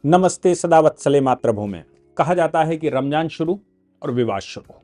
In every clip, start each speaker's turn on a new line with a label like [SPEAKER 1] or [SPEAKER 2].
[SPEAKER 1] नमस्ते सदा वत्सले मातृभूमि। कहा जाता है कि रमजान शुरू और विवाद शुरू।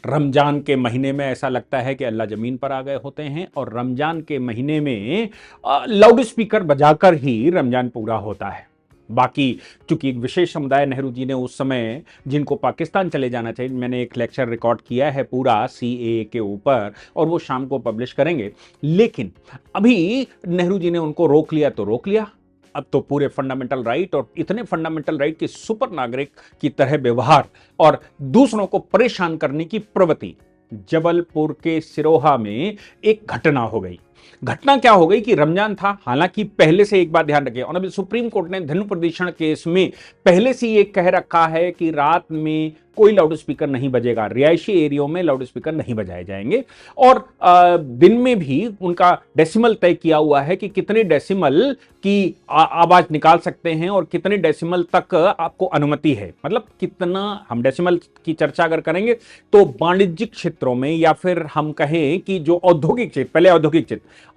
[SPEAKER 1] रमजान के महीने में ऐसा लगता है कि अल्लाह जमीन पर आ गए होते हैं और रमजान के महीने में लाउड स्पीकर बजाकर ही रमजान पूरा होता है। बाकी चूंकि एक विशेष समुदाय, नेहरू जी ने उस समय जिनको पाकिस्तान चले जाना चाहिए, मैंने एक लेक्चर रिकॉर्ड किया है पूरा सीएए के ऊपर और वो शाम को पब्लिश करेंगे। लेकिन अभी नेहरू जी ने उनको रोक लिया तो रोक लिया। अब तो पूरे फंडामेंटल राइट और इतने फंडामेंटल राइट की सुपर नागरिक की तरह व्यवहार और दूसरों को परेशान करने की प्रवृत्ति। जबलपुर के सिरोहा में एक घटना हो गई। घटना क्या हो गई कि रमजान था, हालांकि पहले से एक बात ध्यान रखें, और अभी सुप्रीम कोर्ट ने धन प्रदूषण केस में पहले से ये कह रखा है कि रात में कोई लाउड स्पीकर नहीं बजेगा, रिहायशी एरियो में लाउड स्पीकर नहीं बजाए जाएंगे। और दिन में भी उनका डेसिमल तय किया हुआ है कि कितने डेसिमल की आवाज निकाल सकते हैं और कितने डेसिमल तक आपको अनुमति है। मतलब कितना, हम डेसिमल की चर्चा अगर करेंगे तो वाणिज्यिक क्षेत्रों में या फिर हम कहें कि जो औद्योगिक क्षेत्र, पहले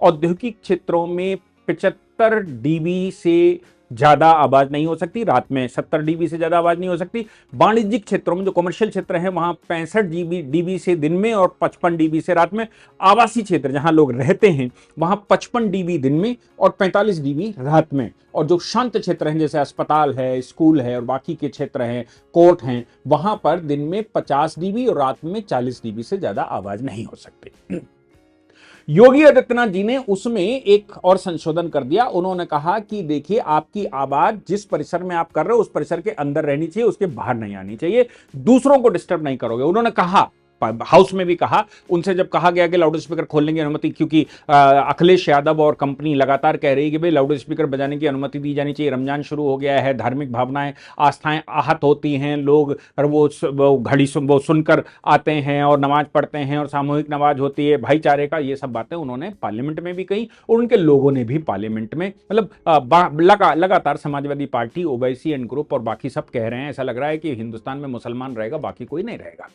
[SPEAKER 1] औद्योगिक क्षेत्रों में 75 डीबी से ज्यादा आवाज नहीं हो सकती, रात में 70 डीबी से ज्यादा आवाज नहीं हो सकती। वाणिज्यिक क्षेत्रों में जो कमर्शियल क्षेत्र है वहां 65 डीबी से दिन में और 55 डीबी से रात में। आवासीय क्षेत्र जहां लोग रहते हैं वहां 55 डीबी दिन में और 45 डीबी रात में। और जो शांत क्षेत्र हैं जैसे अस्पताल है, स्कूल है और बाकी के क्षेत्र हैं, कोर्ट हैं, वहां पर दिन में 50 डीबी और रात में 40 डीबी से ज्यादा आवाज नहीं हो सकती। योगी आदित्यनाथ जी ने उसमें एक और संशोधन कर दिया। उन्होंने कहा कि देखिए, आपकी आवाज जिस परिसर में आप कर रहे हो उस परिसर के अंदर रहनी चाहिए, उसके बाहर नहीं आनी चाहिए, दूसरों को डिस्टर्ब नहीं करोगे। उन्होंने कहा, हाउस में भी कहा, उनसे जब कहा गया कि लाउड स्पीकर खोलने की अनुमति, क्योंकि अखिलेश यादव और कंपनी लगातार कह रही है कि भाई लाउड स्पीकर बजाने की अनुमति दी जानी चाहिए, रमजान शुरू हो गया है, धार्मिक भावनाएं, आस्थाएं आहत होती हैं, लोग और वो घड़ी वो सुनकर आते हैं और नमाज पढ़ते हैं और सामूहिक नमाज होती है, भाईचारे का, ये सब बातें उन्होंने पार्लियामेंट में भी कही और उनके लोगों ने भी पार्लियामेंट में, मतलब लगातार Samajwadi party, Owaisi and group और बाकी सब कह रहे हैं, ऐसा लग रहा है कि हिंदुस्तान में मुसलमान रहेगा, बाकी कोई नहीं रहेगा।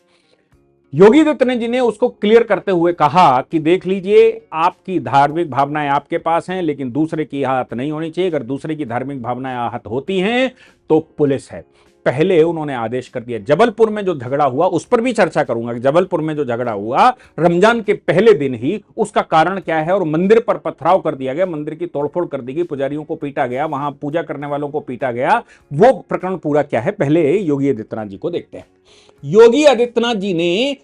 [SPEAKER 1] योगी आदित्यनाथ जी ने उसको क्लियर करते हुए कहा कि देख लीजिए, आपकी धार्मिक भावनाएं आपके पास हैं लेकिन दूसरे की आहत नहीं होनी चाहिए। अगर दूसरे की धार्मिक भावनाएं आहत होती हैं तो पुलिस है। पहले उन्होंने आदेश कर दिया। जबलपुर में जो झगड़ा हुआ उस पर भी चर्चा करूंगा कि जबलपुर में जो झगड़ा हुआ रमजान के पहले दिन ही, उसका कारण क्या है। और मंदिर पर पथराव कर दिया गया, मंदिर की तोड़फोड़ कर दी गई, पुजारियों को पीटा गया, वहां पूजा करने वालों को पीटा गया। वो प्रकरण पूरा क्या है, पहले योगी आदित्यनाथ जी को देखते हैं। योगी आदित्यनाथ जी ने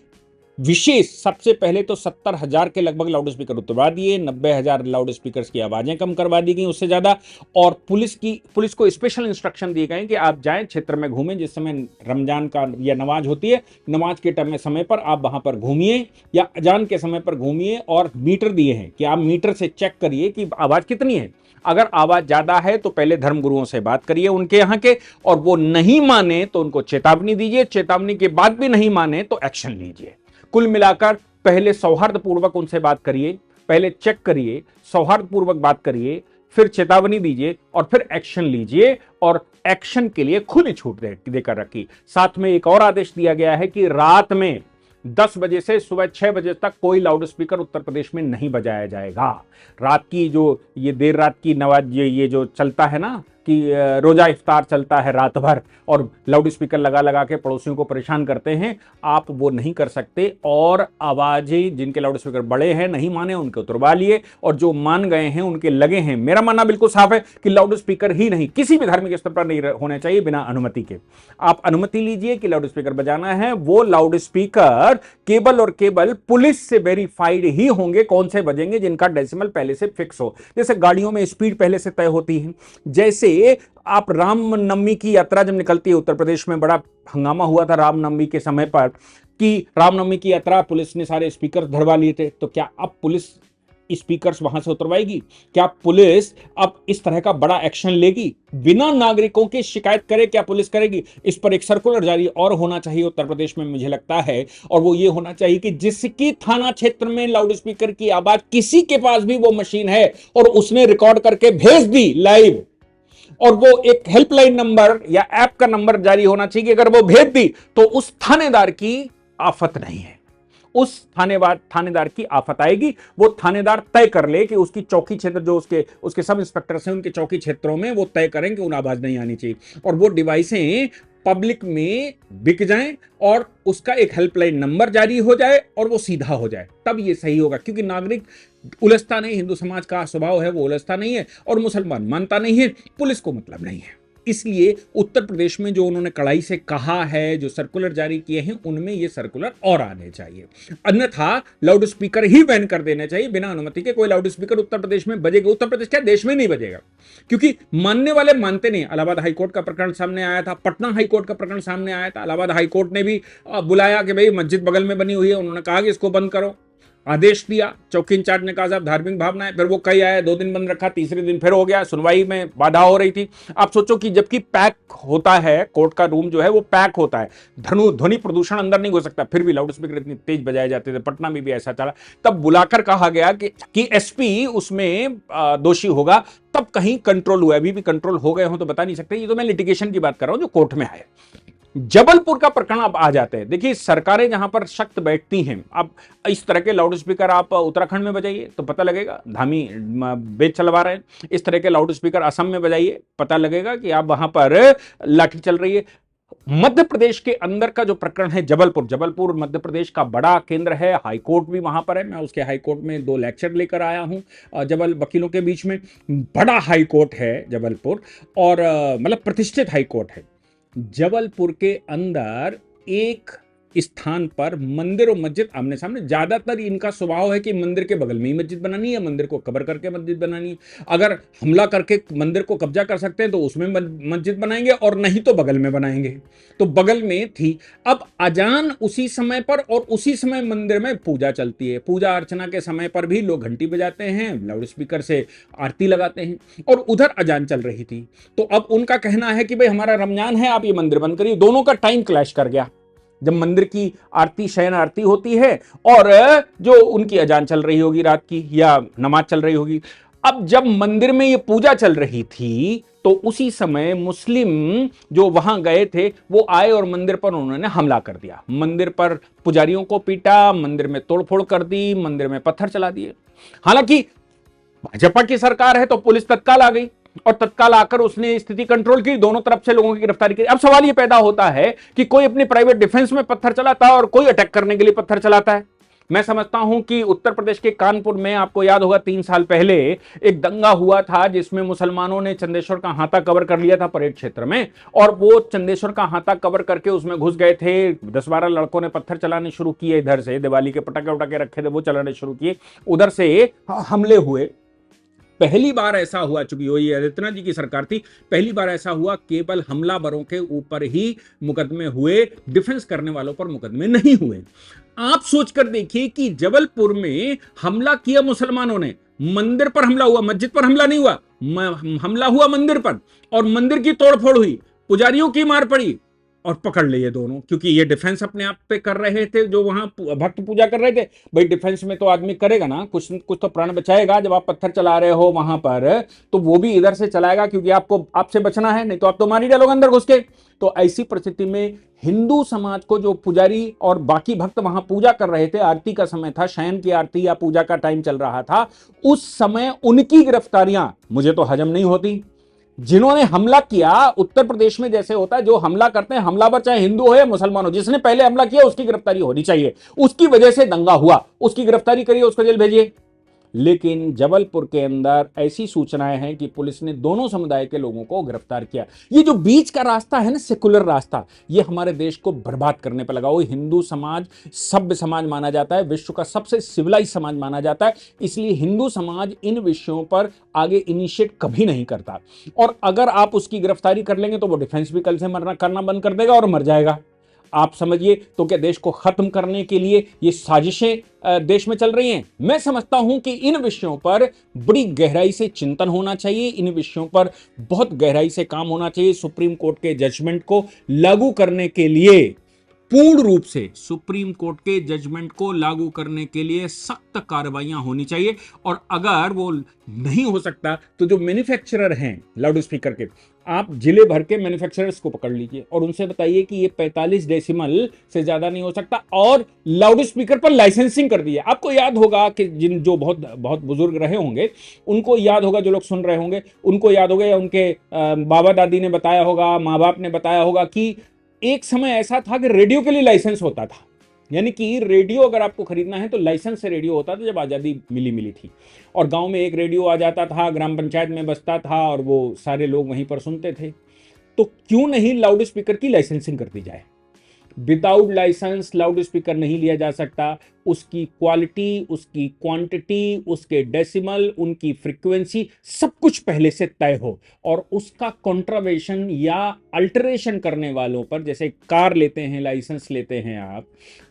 [SPEAKER 1] विशेष, सबसे पहले तो 70,000 के लगभग लाउड स्पीकर उतरवा दिए, 90,000 लाउड स्पीकर्स की आवाजें कम करवा दी गई उससे ज्यादा। और पुलिस को स्पेशल इंस्ट्रक्शन दिए गए कि आप जाएं, क्षेत्र में घूमें, जिस समय रमजान का या नमाज होती है, नमाज के टाइम में समय पर आप वहां पर घूमिए या अजान के समय पर घूमिए। और मीटर दिए हैं कि आप मीटर से चेक करिए कि आवाज कितनी है। अगर आवाज ज्यादा है तो पहले धर्मगुरुओं से बात करिए उनके यहां के, और वो नहीं माने तो उनको चेतावनी दीजिए, चेतावनी के बाद भी नहीं माने तो एक्शन लीजिए। कुल मिलाकर पहले सौहार्दपूर्वक उनसे बात करिए, पहले चेक करिए, सौहार्दपूर्वक बात करिए, फिर चेतावनी दीजिए और फिर एक्शन लीजिए। और एक्शन के लिए खुली छूट देकर रखी। साथ में एक और आदेश दिया गया है कि रात में 10 बजे से सुबह 6 बजे तक कोई लाउड स्पीकर उत्तर प्रदेश में नहीं बजाया जाएगा। रात की जो ये देर रात की नमाज, ये जो चलता है ना कि रोजा इफ्तार चलता है रात भर और लाउड स्पीकर लगा लगा के पड़ोसियों को परेशान करते हैं, आप वो नहीं कर सकते। और आवाजें, जिनके लाउड स्पीकर बड़े हैं, नहीं माने उनके उतरवा लिए, और जो मान गए हैं उनके लगे हैं। मेरा मानना बिल्कुल साफ है कि लाउड स्पीकर ही नहीं, किसी भी धार्मिक स्तर पर नहीं होने चाहिए बिना अनुमति के। आप अनुमति लीजिए कि लाउड स्पीकर बजाना है, वो लाउड स्पीकर केवल और केवल पुलिस से वेरीफाइड ही होंगे। कौन से बजेंगे? जिनका डेसिमल पहले से फिक्स हो। जैसे गाड़ियों में स्पीड पहले से तय होती है, जैसे आप रामनवमी की यात्रा जब निकलती है, उत्तर प्रदेश में बड़ा हंगामा हुआ था रामनवमी के समय पर कि रामनवमी की यात्रा पुलिस ने सारे स्पीकर धरवा लिए थे। तो क्या अब पुलिस स्पीकर्स वहां से उतरवाएगी? क्या पुलिस अब इस तरह का बड़ा एक्शन लेगी बिना नागरिकों की शिकायत करे? क्या पुलिस करेगी? इस पर एक सर्कुलर जारी और होना चाहिए उत्तर प्रदेश में, मुझे लगता है। और वो ये होना चाहिए कि जिसकी थाना क्षेत्र में लाउड स्पीकर की आवाज, किसी के पास भी वो मशीन है और उसने रिकॉर्ड करके भेज दी लाइव, और वो एक हेल्पलाइन नंबर या ऐप का नंबर जारी होना चाहिए कि अगर वो भेज दी तो उस थानेदार की आफत नहीं है। उस थानेदार की आफत आएगी। वो थानेदार तय कर ले कि उसकी चौकी क्षेत्र जो उसके उसके सब इंस्पेक्टर हैं उनके चौकी क्षेत्रों में वो तय करें कि उन्हें आवाज नहीं आनी चाहिए, और वो डिवाइसें पब्लिक में बिक जाएं और उसका एक हेल्पलाइन नंबर जारी हो जाए और वो सीधा हो जाए, तब ये सही होगा। क्योंकि नागरिक उलझता नहीं, हिंदू समाज का स्वभाव है वो उलझता नहीं है, और मुसलमान मानता नहीं है, पुलिस को मतलब नहीं है। इसलिए उत्तर प्रदेश में जो उन्होंने कड़ाई से कहा है, जो सर्कुलर जारी किए हैं, उनमें ये सर्कुलर और आने चाहिए। अन्यथा लाउड स्पीकर ही बैन कर देने चाहिए, बिना अनुमति के कोई लाउड स्पीकर उत्तर प्रदेश में बजेगा, उत्तर प्रदेश क्या देश में नहीं बजेगा, क्योंकि मानने वाले मानते नहीं। इलाहाबाद हाईकोर्ट का प्रकरण सामने आया था, पटना हाईकोर्ट का प्रकरण सामने आया था। इलाहाबाद हाईकोर्ट ने भी बुलाया कि भाई मस्जिद बगल में बनी हुई है, उन्होंने कहा कि इसको बंद करो, आदेश दिया। चौकी इंचार्ज ने कहा साहब धार्मिक भावना है, फिर वो कई आया, 2 दिन बंद रखा, तीसरे दिन फिर हो गया, सुनवाई में बाधा हो रही थी। आप सोचो कि जबकि पैक होता है, कोर्ट का रूम जो है वो पैक होता है, ध्वनि प्रदूषण अंदर नहीं हो सकता, फिर भी लाउड स्पीकर इतनी तेज बजाए जाते थे। पटना में भी ऐसा चला, तब बुलाकर कहा गया कि एसपी उसमें दोषी होगा, तब कहीं कंट्रोल हुआ। अभी भी कंट्रोल हो गए हो तो बता नहीं सकते, ये तो मैं लिटिगेशन की बात कर रहा हूं जो कोर्ट में है। जबलपुर का प्रकरण अब आ जाते हैं। देखिए सरकारें जहां पर सख्त बैठती हैं, अब इस तरह के लाउड स्पीकर आप उत्तराखंड में बजाइए तो पता लगेगा धामी बेच चलवा रहे हैं, इस तरह के लाउड स्पीकर असम में बजाइए पता लगेगा कि आप वहां पर लाठी चल रही है। मध्य प्रदेश के अंदर का जो प्रकरण है जबलपुर मध्य प्रदेश का बड़ा केंद्र है, हाईकोर्ट भी वहां पर है। मैं उसके हाईकोर्ट में 2 लेक्चर लेकर आया हूं वकीलों के बीच में। बड़ा हाईकोर्ट है जबलपुर, और मतलब प्रतिष्ठित हाईकोर्ट है। जबलपुर के अंदर एक स्थान पर मंदिर और मस्जिद आमने सामने, ज्यादातर इनका स्वभाव है कि मंदिर के बगल में ही मस्जिद बनानी है, मंदिर को कवर करके मस्जिद बनानी है। अगर हमला करके मंदिर को कब्जा कर सकते हैं तो उसमें मस्जिद बनाएंगे, और नहीं तो बगल में बनाएंगे। तो बगल में थी। अब अजान उसी समय पर और उसी समय मंदिर में पूजा चलती है। पूजा अर्चना के समय पर भी लोग घंटी बजाते हैं, लाउड स्पीकर से आरती लगाते हैं, और उधर अजान चल रही थी। तो अब उनका कहना है कि भाई हमारा रमजान है, आप ये मंदिर बंद करिए। दोनों का टाइम क्लैश कर गया। जब मंदिर की आरती, शयन आरती होती है और जो उनकी अजान चल रही होगी रात की, या नमाज चल रही होगी। अब जब मंदिर में ये पूजा चल रही थी तो उसी समय मुस्लिम जो वहां गए थे वो आए और मंदिर पर उन्होंने हमला कर दिया। मंदिर पर पुजारियों को पीटा, मंदिर में तोड़फोड़ कर दी, मंदिर में पत्थर चला दिए। हालांकि भाजपा की सरकार है तो पुलिस तत्काल आ गई और तत्काल आकर उसने स्थिति कंट्रोल की, दोनों तरफ से लोगों की गिरफ्तारी की। अब सवाल यह पैदा होता है कि कोई अपनी प्राइवेट डिफेंस में पत्थर चलाता है और कोई अटैक करने के लिए पत्थर चलाता है। मैं समझता हूं कि उत्तर प्रदेश के कानपुर में, आपको याद होगा 3 साल पहले एक दंगा हुआ था जिसमें मुसलमानों ने चंदेश्वर का हाथा कवर कर लिया था परेड क्षेत्र में, और वो चंदेश्वर का हाथा कवर करके उसमें घुस गए थे। 10-12 लड़कों ने पत्थर चलाने शुरू किए, इधर से दिवाली के पटाखे उटाखे रखे थे वो चलाने शुरू किए, उधर से हमले हुए। पहली बार ऐसा हुआ, चूंकि वही आदित्यनाथ जी की सरकार थी, पहली बार ऐसा हुआ केवल हमलावरों के ऊपर ही मुकदमे हुए, डिफेंस करने वालों पर मुकदमे नहीं हुए। आप सोचकर देखिए कि जबलपुर में हमला किया मुसलमानों ने, मंदिर पर हमला हुआ, मस्जिद पर हमला नहीं हुआ, हमला हुआ मंदिर पर, और मंदिर की तोड़फोड़ हुई, पुजारियों की मार पड़ी, और पकड़ लिए दोनों, क्योंकि ये डिफेंस अपने आप पे कर रहे थे, जो वहां भक्त पूजा कर रहे थे। भाई डिफेंस में तो आदमी करेगा ना, कुछ कुछ तो प्राण बचाएगा। जब आप पत्थर चला रहे हो वहां पर तो वो भी इधर से चलाएगा, क्योंकि आपको आपसे बचना है, नहीं तो आप तो मार ही डालोगे अंदर घुस के। तो ऐसी परिस्थिति में हिंदू समाज को, जो पुजारी और बाकी भक्त वहां पूजा कर रहे थे, आरती का समय था, शयन की आरती या पूजा का टाइम चल रहा था, उस समय उनकी गिरफ्तारियां मुझे तो हजम नहीं होती। जिन्होंने हमला किया, उत्तर प्रदेश में जैसे होता है, जो हमला करते हैं हमलावर चाहे हिंदू हो या मुसलमान हो, जिसने पहले हमला किया उसकी गिरफ्तारी होनी चाहिए। उसकी वजह से दंगा हुआ, उसकी गिरफ्तारी करिए, उसको जेल भेजिए। लेकिन जबलपुर के अंदर ऐसी सूचनाएं हैं कि पुलिस ने दोनों समुदाय के लोगों को गिरफ्तार किया। ये जो बीच का रास्ता है ना, सेकुलर रास्ता, ये हमारे देश को बर्बाद करने पर लगा। वो हिंदू समाज सभ्य समाज माना जाता है, विश्व का सबसे सिविलाइज समाज माना जाता है, इसलिए हिंदू समाज इन विषयों पर आगे इनिशिएट कभी नहीं करता। और अगर आप उसकी गिरफ्तारी कर लेंगे तो वो डिफेंस भी कल से करना बंद कर देगा और मर जाएगा। आप समझिए, तो क्या देश को खत्म करने के लिए ये साजिशें देश में चल रही हैं? मैं समझता हूं कि इन विषयों पर बड़ी गहराई से चिंतन होना चाहिए, इन विषयों पर बहुत गहराई से काम होना चाहिए। सुप्रीम कोर्ट के जजमेंट को लागू करने के लिए पूर्ण रूप से सुप्रीम कोर्ट के जजमेंट को लागू करने के लिए सख्त कार्रवाइयां होनी चाहिए। और अगर वो नहीं हो सकता तो जो मैन्युफैक्चरर हैं लाउड स्पीकर के, आप जिले भर के मैन्युफैक्चरर्स को पकड़ लीजिए और उनसे बताइए कि ये 45 डेसिमल से ज्यादा नहीं हो सकता, और लाउड स्पीकर पर लाइसेंसिंग कर दी है। आपको याद होगा कि जिन जो बहुत बहुत बुजुर्ग रहे होंगे उनको याद होगा, जो लोग सुन रहे होंगे उनको याद होगा, या उनके बाबा दादी ने बताया होगा, माँ बाप ने बताया होगा कि एक समय ऐसा था कि रेडियो के लिए लाइसेंस होता था। यानी कि रेडियो अगर आपको खरीदना है तो लाइसेंस से रेडियो होता था, जब आज़ादी मिली थी। और गांव में एक रेडियो आ जाता था, ग्राम पंचायत में बजता था और वो सारे लोग वहीं पर सुनते थे। तो क्यों नहीं लाउड स्पीकर की लाइसेंसिंग कर दी जाए? विदाउट लाइसेंस लाउड स्पीकर नहीं लिया जा सकता। उसकी क्वालिटी, उसकी क्वांटिटी, उसके डेसिमल, उनकी फ्रीक्वेंसी, सब कुछ पहले से तय हो, और उसका कॉन्ट्रावेशन या अल्टरेशन करने वालों पर, जैसे कार लेते हैं लाइसेंस लेते हैं,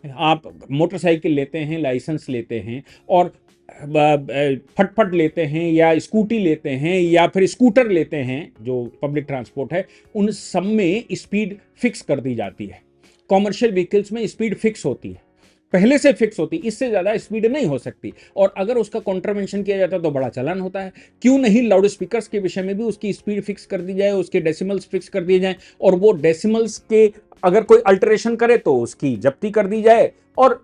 [SPEAKER 1] आप मोटरसाइकिल लेते हैं लाइसेंस लेते हैं, और फटफट लेते हैं या स्कूटी लेते हैं या फिर स्कूटर लेते हैं जो पब्लिक ट्रांसपोर्ट है, उन सब में स्पीड फिक्स कर दी जाती है। कॉमर्शियल व्हीकल्स में स्पीड फिक्स होती है, पहले से फिक्स होती है, इससे ज्यादा स्पीड नहीं हो सकती। और अगर उसका कॉन्ट्रावेंशन किया जाता है तो बड़ा चालान होता है। क्यों नहीं लाउड स्पीकर्स के विषय में भी उसकी स्पीड फिक्स कर दी जाए, उसके डेसिमल्स फिक्स कर दिए जाए, और वो डेसिमल्स के अगर कोई अल्टरेशन करे तो उसकी जब्ती कर दी जाए, और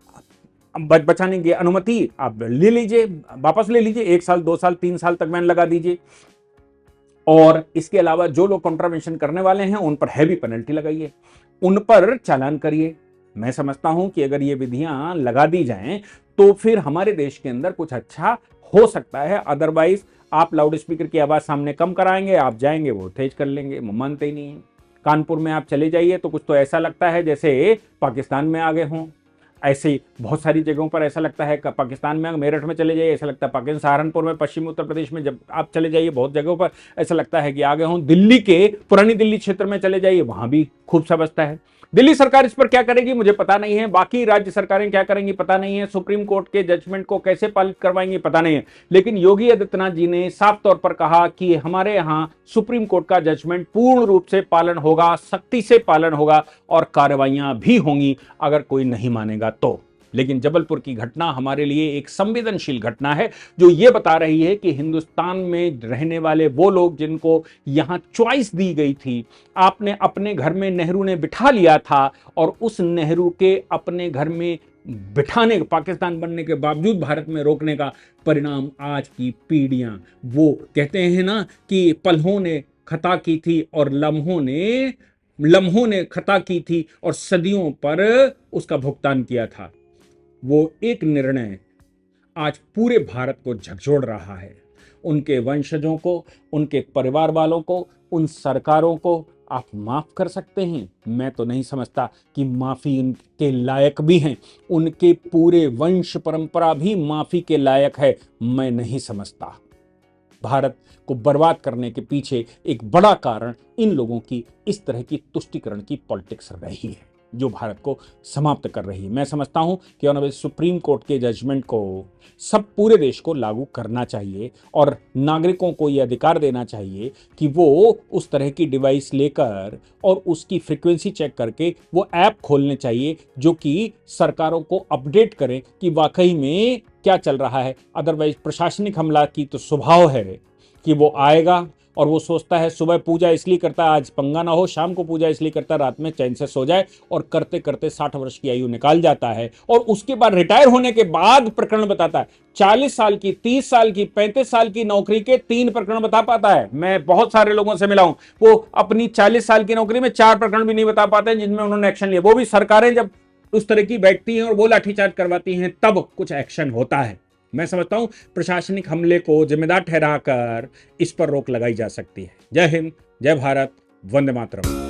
[SPEAKER 1] बचाने की अनुमति आप ले लीजिए, वापस ले लीजिए, 1 साल 2 साल 3 साल तक बैन लगा दीजिए। और इसके अलावा जो लोग कॉन्ट्रावेंशन करने वाले हैं उन पर हैवी पेनल्टी लगाइए, उन पर चालान करिए। मैं समझता हूं कि अगर ये विधियां लगा दी जाएं तो फिर हमारे देश के अंदर कुछ अच्छा हो सकता है। अदरवाइज आप लाउड स्पीकर की आवाज सामने कम कराएंगे, आप जाएंगे वो तेज कर लेंगे, मानते ही नहीं है। कानपुर में आप चले जाइए तो कुछ तो ऐसा लगता है जैसे पाकिस्तान में आ गए हों। ऐसे बहुत सारी जगहों पर ऐसा लगता है, पाकिस्तान में मेरठ में चले जाइए ऐसा लगता है पाकिस्तान, सहारनपुर में, पश्चिमी उत्तर प्रदेश में जब आप चले जाइए बहुत जगहों पर ऐसा लगता है कि आ गए हों। दिल्ली के पुरानी दिल्ली क्षेत्र में चले जाइए, वहां भी खूब सा बजता है। दिल्ली सरकार इस पर क्या करेगी मुझे पता नहीं है, बाकी राज्य सरकारें क्या करेंगी पता नहीं है, सुप्रीम कोर्ट के जजमेंट को कैसे पालित करवाएंगे पता नहीं है। लेकिन योगी आदित्यनाथ जी ने साफ तौर पर कहा कि हमारे यहां सुप्रीम कोर्ट का जजमेंट पूर्ण रूप से पालन होगा, सख्ती से पालन होगा, और कार्रवाइयां भी होंगी अगर कोई नहीं मानेगा तो। लेकिन जबलपुर की घटना हमारे लिए एक संवेदनशील घटना है, जो ये बता रही है कि हिंदुस्तान में रहने वाले वो लोग जिनको यहां चॉइस दी गई थी, आपने अपने घर में नेहरू ने बिठा लिया था, और उस नेहरू के अपने घर में बिठाने, पाकिस्तान बनने के बावजूद भारत में रोकने का परिणाम आज की पीढ़ियां, वो कहते हैं ना कि पलों ने खता की थी और लम्हों ने खता की थी और सदियों पर उसका भुगतान किया था। वो एक निर्णय आज पूरे भारत को झकझोर रहा है। उनके वंशजों को, उनके परिवार वालों को, उन सरकारों को आप माफ कर सकते हैं? मैं तो नहीं समझता कि माफी उनके लायक भी हैं। उनके पूरे वंश परंपरा भी माफी के लायक है, मैं नहीं समझता। भारत को बर्बाद करने के पीछे एक बड़ा कारण इन लोगों की इस तरह की तुष्टीकरण की पॉलिटिक्स रही है, जो भारत को समाप्त कर रही है। मैं समझता हूं कि ऑनरेबल सुप्रीम कोर्ट के जजमेंट को सब पूरे देश को लागू करना चाहिए, और नागरिकों को यह अधिकार देना चाहिए कि वो उस तरह की डिवाइस लेकर और उसकी फ्रीक्वेंसी चेक करके वो ऐप खोलने चाहिए जो कि सरकारों को अपडेट करें कि वाकई में क्या चल रहा है। अदरवाइज प्रशासनिक हमला की तो स्वभाव है कि वो आएगा और वो सोचता है सुबह पूजा इसलिए करता है आज पंगा ना हो, शाम को पूजा इसलिए करता है रात में चैन से सो जाए, और करते करते 60 वर्ष की आयु निकाल जाता है, और उसके बाद रिटायर होने के बाद प्रकरण बताता है। 40 साल की, 30 साल की, 35 साल की नौकरी के 3 प्रकरण बता पाता है। मैं बहुत सारे लोगों से मिला हूं, वो अपनी 40 साल की नौकरी में 4 प्रकरण भी नहीं बता पाते जिनमें उन्होंने एक्शन लिया। वो भी सरकारें जब उस तरह की बैठती हैं और वो लाठीचार्ज करवाती हैं तब कुछ एक्शन होता है। मैं समझता हूं प्रशासनिक हमले को जिम्मेदार ठहराकर इस पर रोक लगाई जा सकती है। जय हिंद, जय भारत, वंदे मातरम।